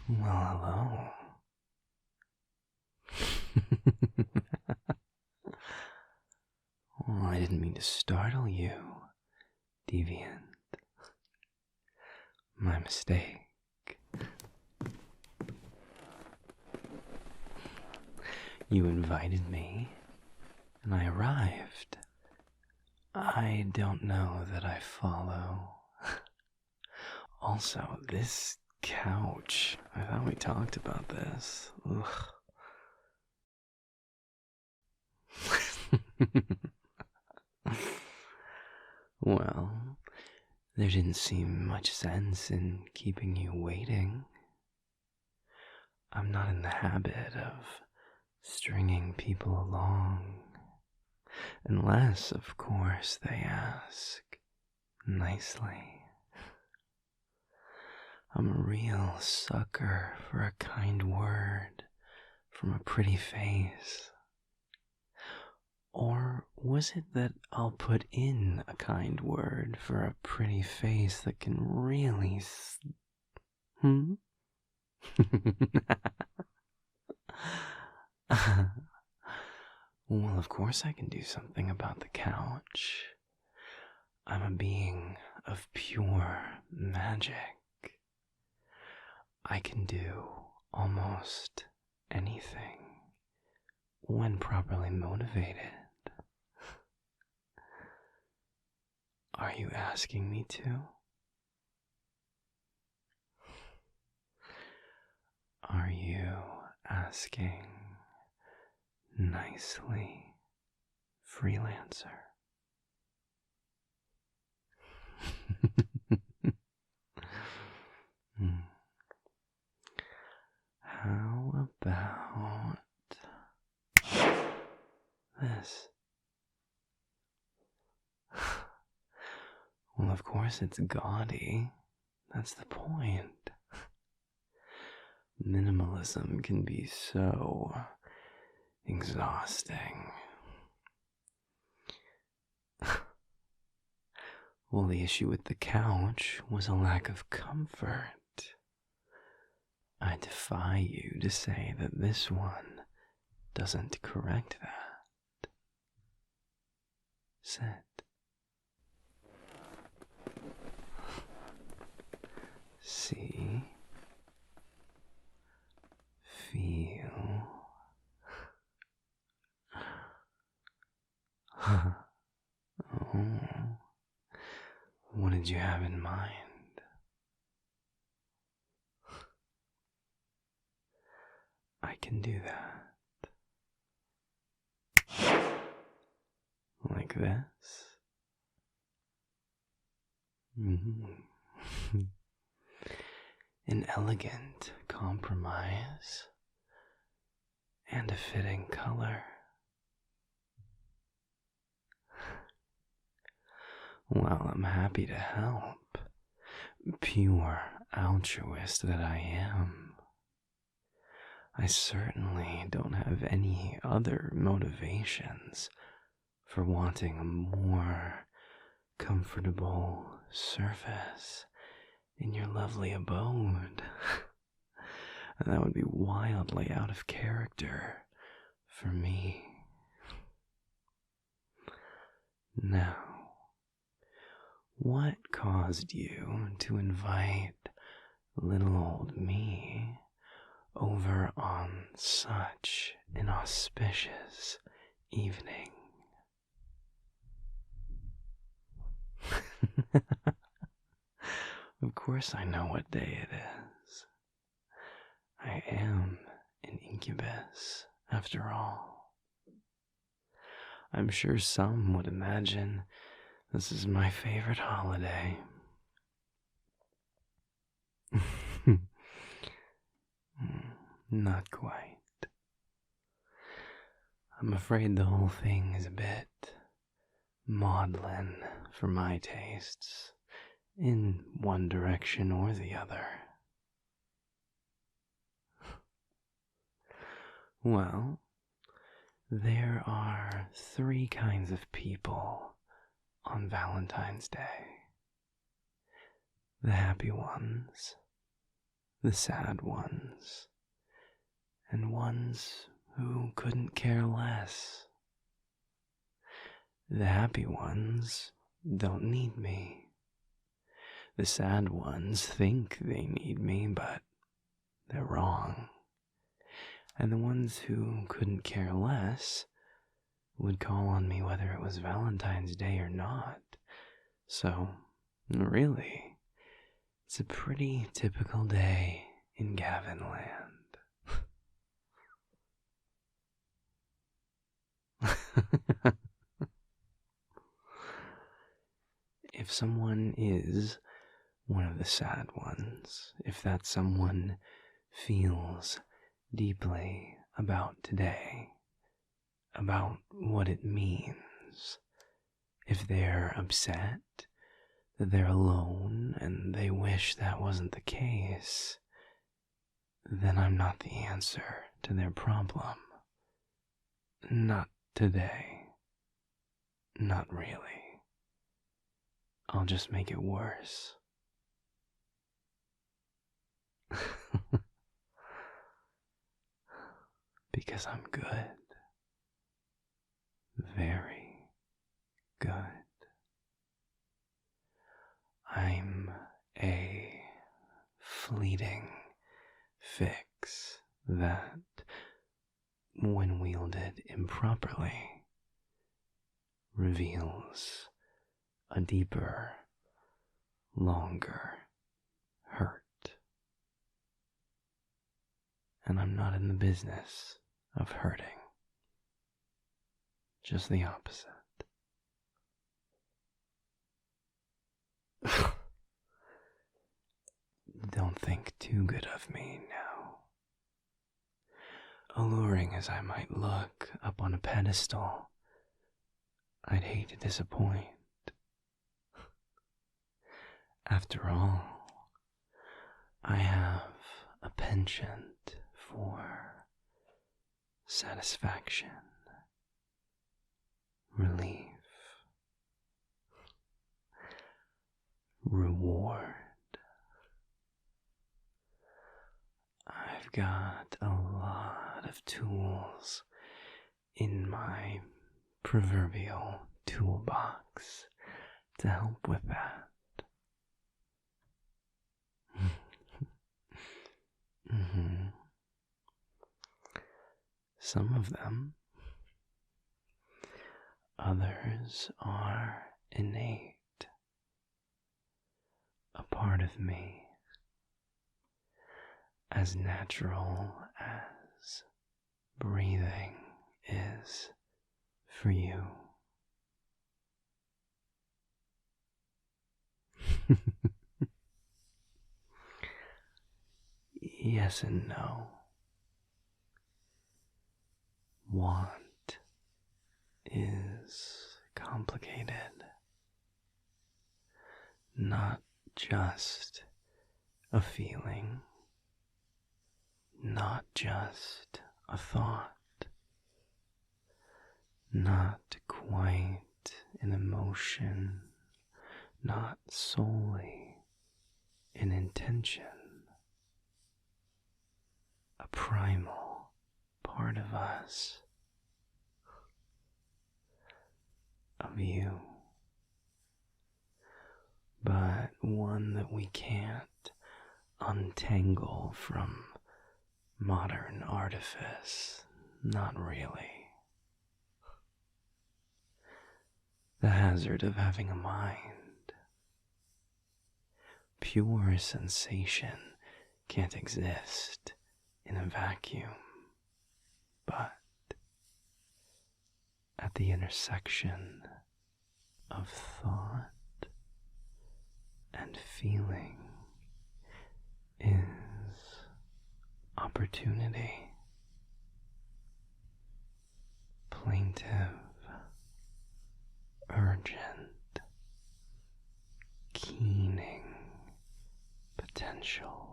Well, hello. Oh, I didn't mean to startle you, deviant. My mistake. You invited me, and I arrived. I don't know that I follow. Also, this couch. I thought we talked about this. Ugh. Well, there didn't seem much sense in keeping you waiting. I'm not in the habit of stringing people along. Unless, of course, they ask nicely. I'm a real sucker for a kind word from a pretty face. Or was it that I'll put in a kind word for a pretty face that can really Well, of course I can do something about the couch. I'm a being of pure magic. I can do almost anything when properly motivated. Are you asking me to? Are you asking nicely, Freelancer? How about this? Well, of course it's gaudy. That's the point. Minimalism can be so exhausting. Well, the issue with the couch was a lack of comfort. I defy you to say that this one doesn't correct that. Sit. See. Feel. Oh. What did you have in mind? I can do that. Like this. An elegant compromise and a fitting color. Well, I'm happy to help. Pure altruist that I am. I certainly don't have any other motivations for wanting a more comfortable surface in your lovely abode. That would be wildly out of character for me. Now, what caused you to invite little old me over on such an auspicious evening? Of course I know what day it is. I am an incubus, after all. I'm sure some would imagine this is my favorite holiday. Not quite. I'm afraid the whole thing is a bit maudlin for my tastes, in one direction or the other. Well, there are 3 kinds of people on Valentine's Day. The happy ones, the sad ones, and ones who couldn't care less. The happy ones don't need me. The sad ones think they need me, but they're wrong. And the ones who couldn't care less would call on me whether it was Valentine's Day or not. So, really, it's a pretty typical day in Gavin land. If someone is one of the sad ones, if that someone feels deeply about today, about what it means, if they're upset that they're alone and they wish that wasn't the case, then I'm not the answer to their problem. Not today. Not really. I'll just make it worse. Because I'm good. Very good. I'm a fleeting fix that, when wielded improperly, reveals a deeper, longer hurt. And I'm not in the business of hurting. Just the opposite. Don't think too good of me now. Alluring as I might look up on a pedestal, I'd hate to disappoint. After all, I have a penchant for satisfaction, relief, reward. I've got a lot of tools in my proverbial toolbox to help with that. Mm-hmm. Some of them, others are innate, a part of me, as natural as breathing is for you. Yes and no. Want is complicated. Not just a feeling, not just a thought, not quite an emotion, not solely an intention. A primal part of us, of you, but one that we can't untangle from modern artifice, not really. The hazard of having a mind. Pure sensation can't exist in a vacuum, but at the intersection of thought and feeling is opportunity. Plaintive, urgent, keening potential,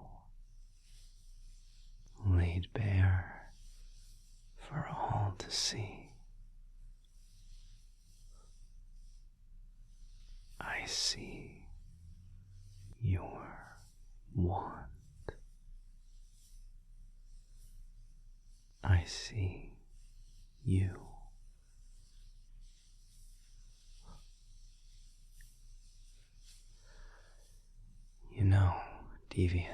laid bare for all to see. I see your want. I see you. You know, deviant,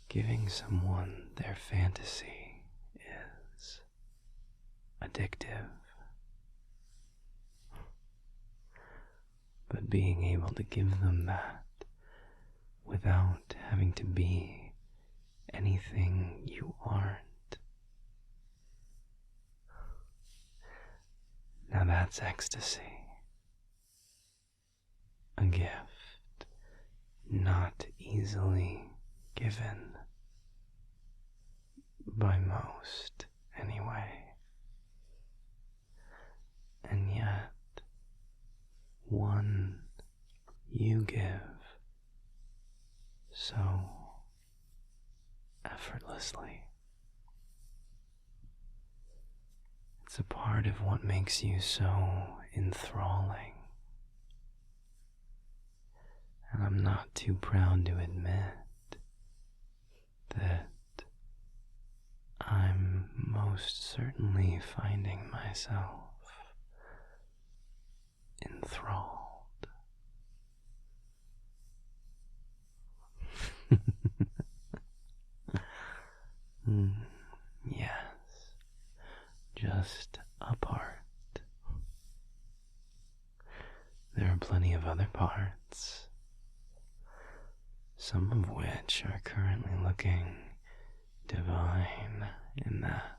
giving someone their fantasy is addictive. But being able to give them that without having to be anything you aren't, now that's ecstasy. A gift not easily given, by most anyway, and yet one you give so effortlessly. It's a part of what makes you so enthralling. And I'm not too proud to admit that I'm most certainly finding myself enthralled. Yes, just a part. There are plenty of other parts, some of which are currently looking divine in that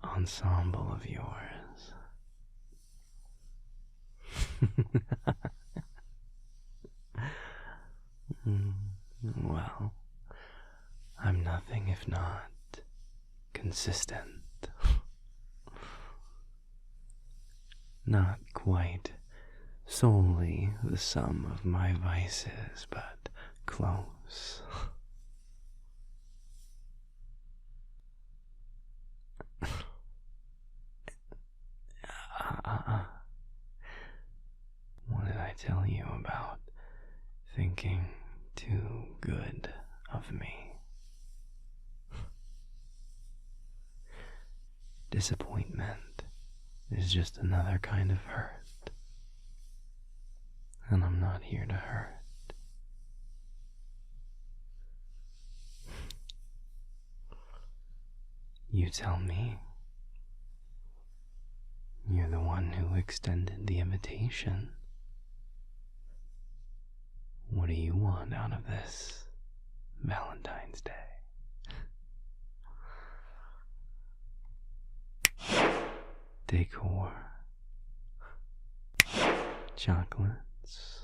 ensemble of yours. Well, I'm nothing if not consistent. Not quite solely the sum of my vices, but close. What did I tell you about thinking too good of me? Disappointment is just another kind of hurt, and I'm not here to hurt. You tell me. You're the one who extended the invitation. What do you want out of this Valentine's Day? Decor, chocolates,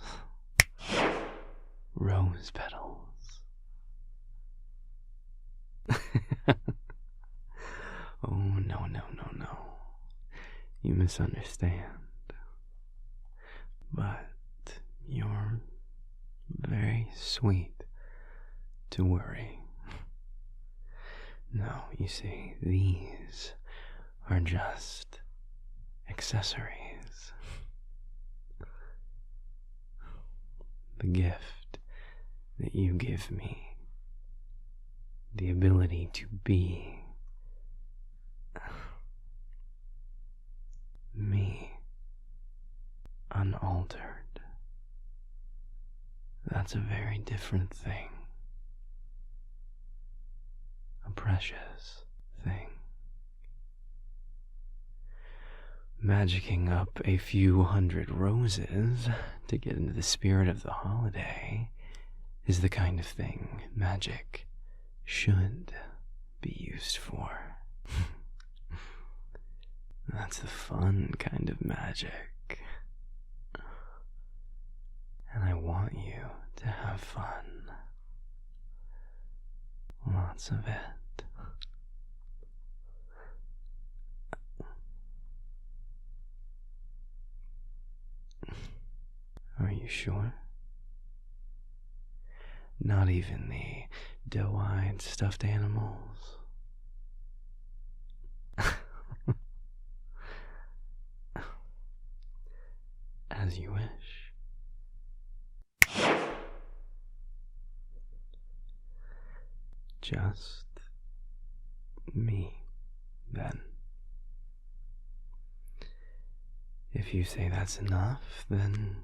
rose petals. Oh, no, no, no, no. You misunderstand. But you're very sweet to worry. No, you see, these are just accessories. The gift that you give me, the ability to be me, unaltered. That's a very different thing. A precious thing. Magicking up a few hundred roses to get into the spirit of the holiday is the kind of thing magic should be used for. That's the fun kind of magic. And I want you to have fun. Lots of it. Are you sure? Not even the doe-eyed stuffed animals? As you wish. just me, then. If you say that's enough, then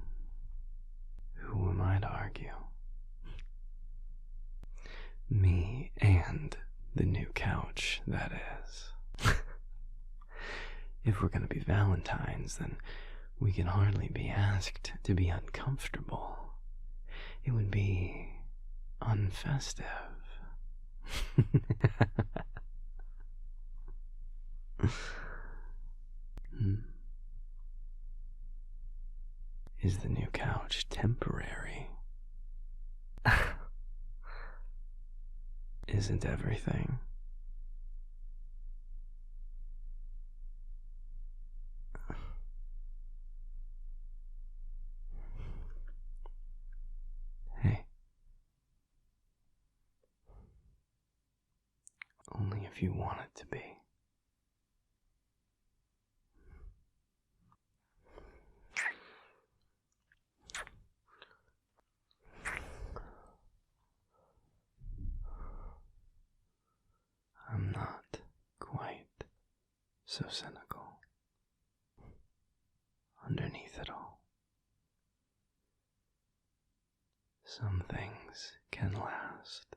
who am I to argue? Me and the new couch, that is. If we're gonna be Valentines, then we can hardly be asked to be uncomfortable. It would be unfestive. Is the new couch temporary? Isn't everything? Hey. Only if you want it to be. I'm not quite so cynical. Underneath it all, some things can last.